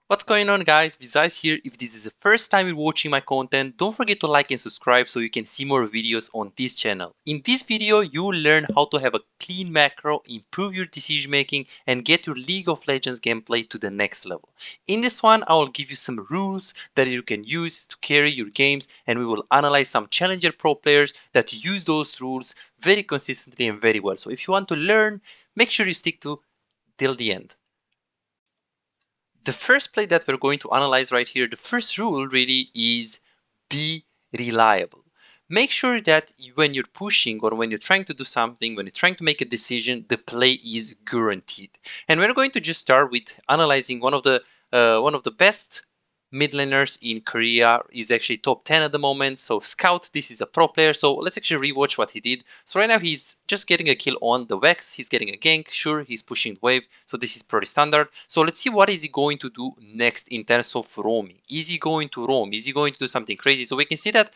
What's going on, guys? Bizyze here. If this is the first time you're watching my content, don't forget to like and subscribe so you can see more videos on this channel. In this video, you will learn how to have a clean macro, improve your decision making, and get your League of Legends gameplay to the next level. In this one, I will give you some rules that you can use to carry your games, and we will analyze some challenger pro players that use those rules very consistently and very well. So if you want to learn, make sure you stick to till the end. The first play that we're going to analyze right here, the first rule really is be reliable. Make sure that when you're pushing or when you're trying to do something, when you're trying to make a decision, the play is guaranteed. And we're going to just start with analyzing one of the best mid laners in Korea. Is actually top 10 at the moment. So Scout, this is a pro player. So let's actually rewatch what he did. So right now he's just getting a kill on the Vex. He's getting a gank. Sure, he's pushing the wave. So this is pretty standard. So let's see what is he going to do next in terms of roaming. Is he going to roam? Is he going to do something crazy? So we can see that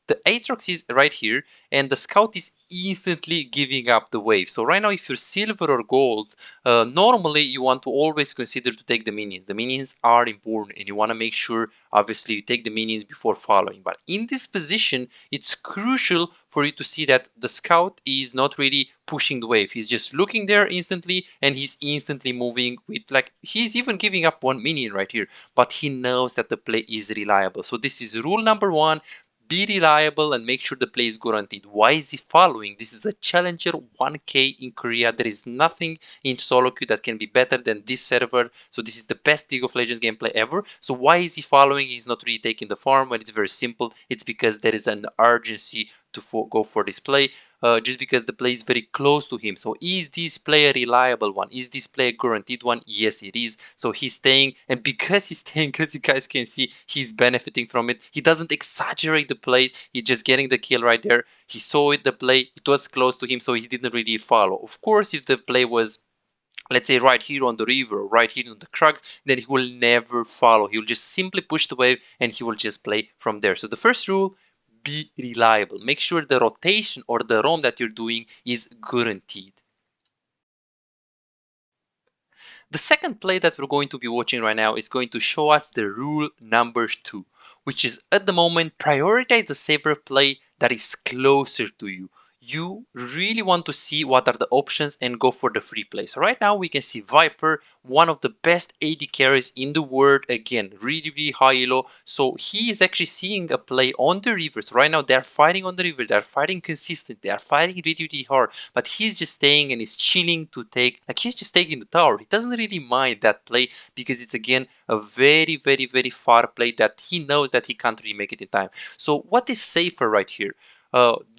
the Aatrox is right here, and the Scout is instantly giving up the wave. So right now, if you're silver or gold, normally you want to always consider to take the minions. The minions are important, and you want to make sure, obviously, you take the minions before following. But in this position, it's crucial for you to see that the Scout is not really pushing the wave. He's just looking there instantly, and he's instantly moving with, like, he's even giving up one minion right here, but he knows that the play is reliable. So this is rule number one. Be reliable and make sure the play is guaranteed. Why is he following? This is a challenger 1k in Korea. There is nothing in SoloQ that can be better than this server. So this is the best League of Legends gameplay ever. So why is he following? He's not really taking the farm. Well, it's very simple. It's because there is an urgency to go for this play, just because the play is very close to him. So is this play a reliable one? Is this play a guaranteed one? Yes, it is. So he's staying, and because he's staying, as you guys can see, he's benefiting from it. He doesn't exaggerate the plays. He's just getting the kill right there. He saw it, the play. It was close to him, so he didn't really follow. Of course, if the play was, let's say, right here on the river or right here on the crux, then he will never follow. He will just simply push the wave and he will just play from there. So the first rule, be reliable. Make sure the rotation or the roam that you're doing is guaranteed. The second play that we're going to be watching right now is going to show us the rule number 2, which is, at the moment, prioritize the safer play that is closer to you. You really want to see what are the options and go for the free play. So right now we can see Viper, one of the best AD carries in the world. Again, really high elo. So he is actually seeing a play on the river. So right now they're fighting on the river. They're fighting consistently. They're fighting really hard. But he's just staying and is chilling to take, like, he's just taking the tower. He doesn't really mind that play because it's, again, a very far play that he knows that he can't really make it in time. So what is safer right here?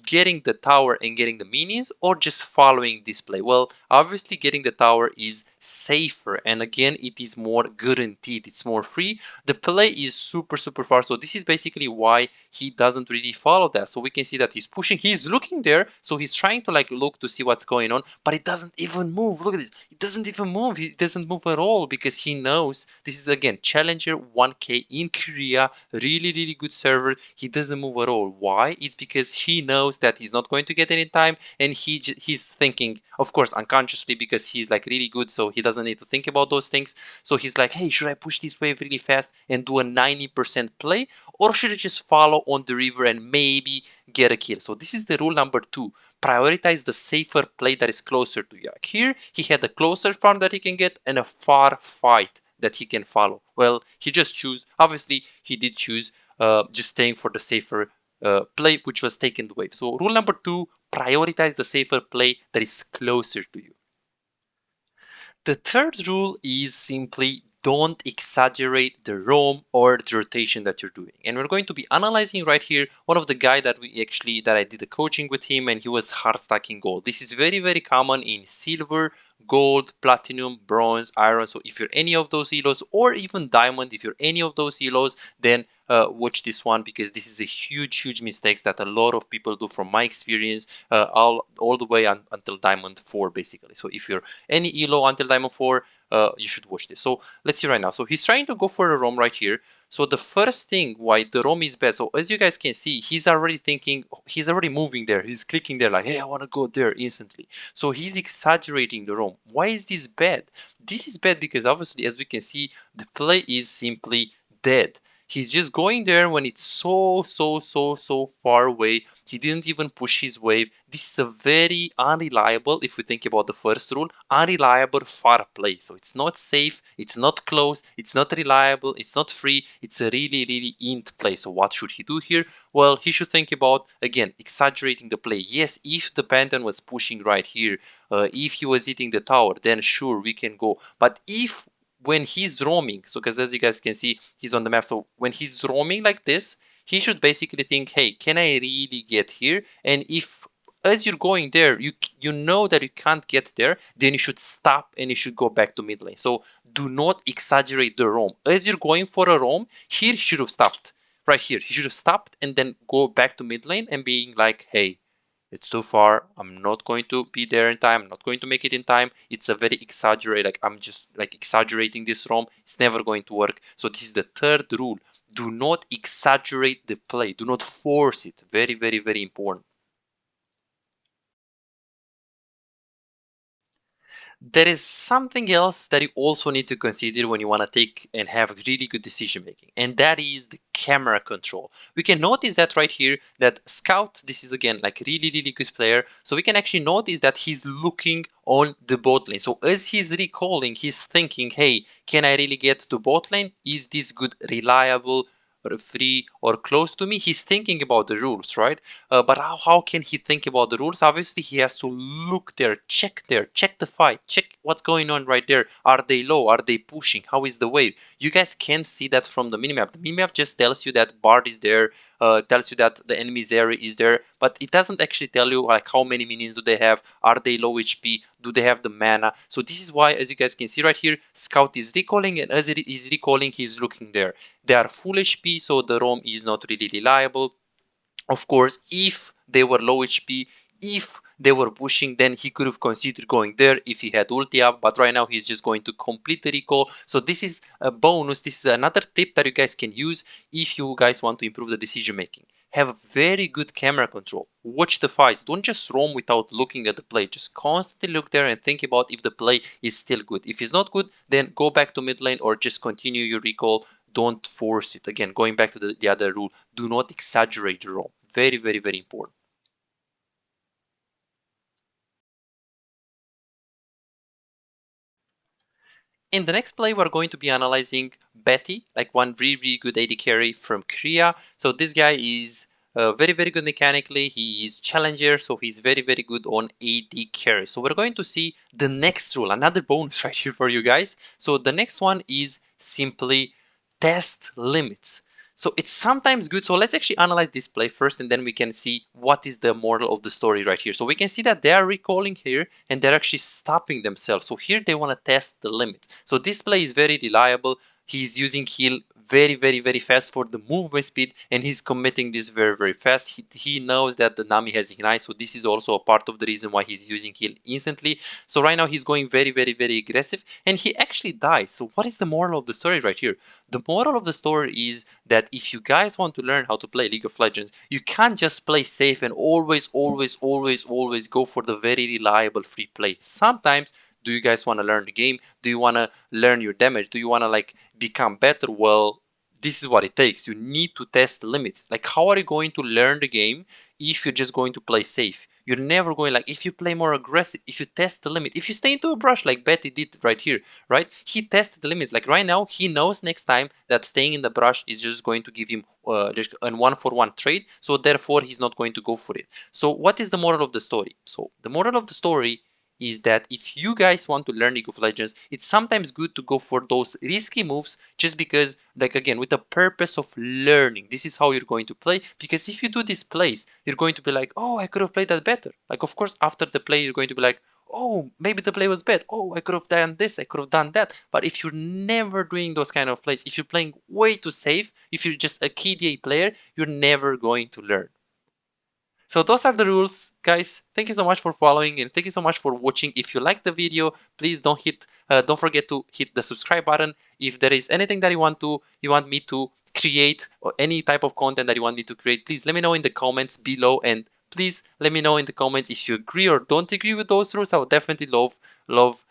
Getting the tower and getting the minions, or just following this play? Well, obviously getting the tower is safer, and again, it is more guaranteed. It's more free. The play is super far, so this is basically why he doesn't really follow that. So we can see that he's pushing, he's looking there, so he's trying to, like, look to see what's going on, but it doesn't even move. Look at this, it doesn't even move. He doesn't move at all because he knows this is, again, challenger 1k in Korea, really good server. He doesn't move at all. Why? It's because he knows that he's not going to get it in time, and he's thinking, of course unconsciously, because he's, like, really good, so he doesn't need to think about those things. So he's like, hey, should I push this wave really fast and do a 90% play, or should I just follow on the river and maybe get a kill? So this is the rule number 2. Prioritize the safer play that is closer to you. Like here, he had a closer farm that he can get and a far fight that he can follow. Well, he just chose, obviously he did choose just staying for the safer play, which was taking the wave. So rule number 2, prioritize the safer play that is closer to you. The third rule is simply don't exaggerate the roam or the rotation that you're doing. And we're going to be analyzing right here one of the guy that I did a coaching with him, and he was hardstuck in gold. This is very common in silver, gold, platinum, bronze, iron. So if you're any of those elos, or even diamond, if you're any of those elos, then watch this one, because this is a huge mistake that a lot of people do from my experience, all the way until Diamond 4 basically. So if you're any elo until Diamond 4, you should watch this. So let's see right now. So he's trying to go for a roam right here. So the first thing why the roam is bad, so as you guys can see, he's already thinking, he's already moving there, he's clicking there like, hey, I want to go there instantly. So he's exaggerating the roam. Why is this bad? This is bad because obviously, as we can see, the play is simply dead. He's just going there when it's so far away. He didn't even push his wave. This is a very unreliable, if we think about the first rule, unreliable far play. So it's not safe, it's not close, it's not reliable, it's not free, it's a really int play. So what should he do here? Well, he should think about, again, exaggerating the play. Yes, if the Pantheon was pushing right here, if he was hitting the tower, then sure, we can go. But if when he's roaming, so because as you guys can see, he's on the map, so when he's roaming like this, he should basically think, hey, can I really get here? And if as you're going there, you know that you can't get there, then you should stop and you should go back to mid lane. So do not exaggerate the roam. As you're going for a roam, here he should have stopped. Right here, he should have stopped and then go back to mid lane and being like, hey, it's too far, I'm not going to be there in time, I'm not going to make it in time. It's a very exaggerate, like I'm just like exaggerating this roam. It's never going to work. So this is the third rule. Do not exaggerate the play, do not force it. Very important. There is something else that you also need to consider when you want to take and have really good decision making, and that is the camera control. We can notice that right here that Scout, this is again like really good player, so we can actually notice that he's looking on the bot lane. So as he's recalling, he's thinking, hey, can I really get to bot lane? Is this good, reliable, or free, or close to me? He's thinking about the rules, right? But how can he think about the rules? Obviously, he has to look there, check the fight, check what's going on right there. Are they low? Are they pushing? How is the wave? You guys can see that from the minimap. The minimap just tells you that Bard is there, tells you that the enemy's area is there, but it doesn't actually tell you like how many minions do they have, are they low HP, do they have the mana. So this is why, as you guys can see right here, Scout is recalling, and as it is recalling, he's looking there. They are full HP, so the roam is not really reliable. Of course, if they were low HP, if they were pushing, then he could have considered going there if he had ulti up, but right now he's just going to complete the recall. So this is a bonus, this is another tip that you guys can use if you guys want to improve the decision making. Have very good camera control. Watch the fights. Don't just roam without looking at the play. Just constantly look there and think about if the play is still good. If it's not good, then go back to mid lane or just continue your recall. Don't force it. Again, going back to the other rule, do not exaggerate the roam. Very important. In the next play, we're going to be analyzing Betty, like one really good AD carry from Korea. So this guy is very good mechanically. He is challenger, so he's very good on AD carry. So we're going to see the next rule, another bonus right here for you guys. So the next one is simply test limits. So it's sometimes good. So let's actually analyze this play first, and then we can see what is the moral of the story right here. So we can see that they are recalling here and they're actually stopping themselves. So here they want to test the limits. So this play is very reliable. He's using heal very fast for the movement speed, and he's committing this very fast. He knows that the Nami has ignite, so this is also a part of the reason why he's using heal instantly. So right now he's going very aggressive, and he actually dies. So what is the moral of the story right here? The moral of the story is that if you guys want to learn how to play League of Legends, you can't just play safe and always go for the very reliable free play. Sometimes, do you guys want to learn the game? Do you want to learn your damage? Do you want to like become better? Well, this is what it takes. You need to test limits. Like, how are you going to learn the game if you're just going to play safe? You're never going, like, if you play more aggressive, if you test the limit, if you stay into a brush like Betty did right here, right? He tested the limits. Like right now, he knows next time that staying in the brush is just going to give him just a 1-for-1 trade. So therefore, he's not going to go for it. So what is the moral of the story? So the moral of the story is that if you guys want to learn League of Legends, it's sometimes good to go for those risky moves just because, like again, with the purpose of learning. This is how you're going to play, because if you do these plays, you're going to be like, oh, I could have played that better. Like, of course, after the play, you're going to be like, oh, maybe the play was bad. Oh, I could have done this, I could have done that. But if you're never doing those kind of plays, if you're playing way too safe, if you're just a KDA player, you're never going to learn. So those are the rules, guys. Thank you so much for following, and thank you so much for watching. If you like the video, please don't forget to hit the subscribe button. If there is anything that you want me to create, or any type of content that you want me to create, please let me know in the comments below. And please let me know in the comments if you agree or don't agree with those rules. I would definitely love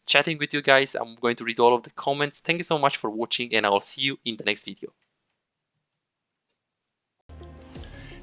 chatting with you guys. I'm going to read all of the comments. Thank you so much for watching, and I will see you in the next video.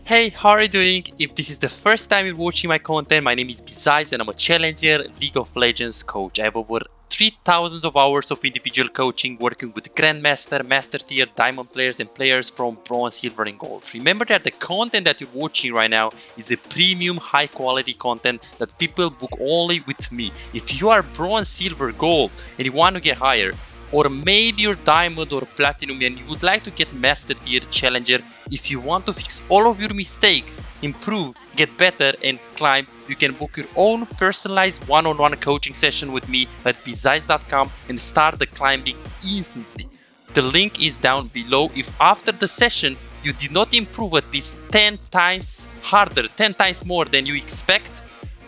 Hey, how are you doing? If this is the first time you're watching my content, my name is Bizyze and I'm a Challenger League of Legends coach. I have over 3,000 of hours of individual coaching working with Grandmaster, Master Tier, Diamond players and players from Bronze, Silver and Gold. Remember that the content that you're watching right now is a premium high quality content that people book only with me. If you are Bronze, Silver, Gold and you want to get higher, or maybe you're Diamond or Platinum and you would like to get Master Tier, Challenger, if you want to fix all of your mistakes, improve, get better and climb, you can book your own personalized one-on-one coaching session with me at bizyze.com and start the climbing instantly. The link is down below. If after the session you did not improve at least 10 times harder, 10 times more than you expect,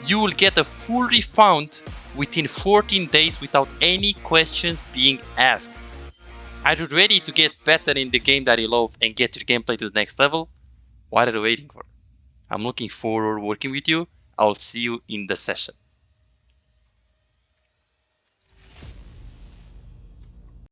you will get a full refund within 14 days without any questions being asked. Are you ready to get better in the game that you love and get your gameplay to the next level? What are you waiting for? I'm looking forward to working with you. I'll see you in the session.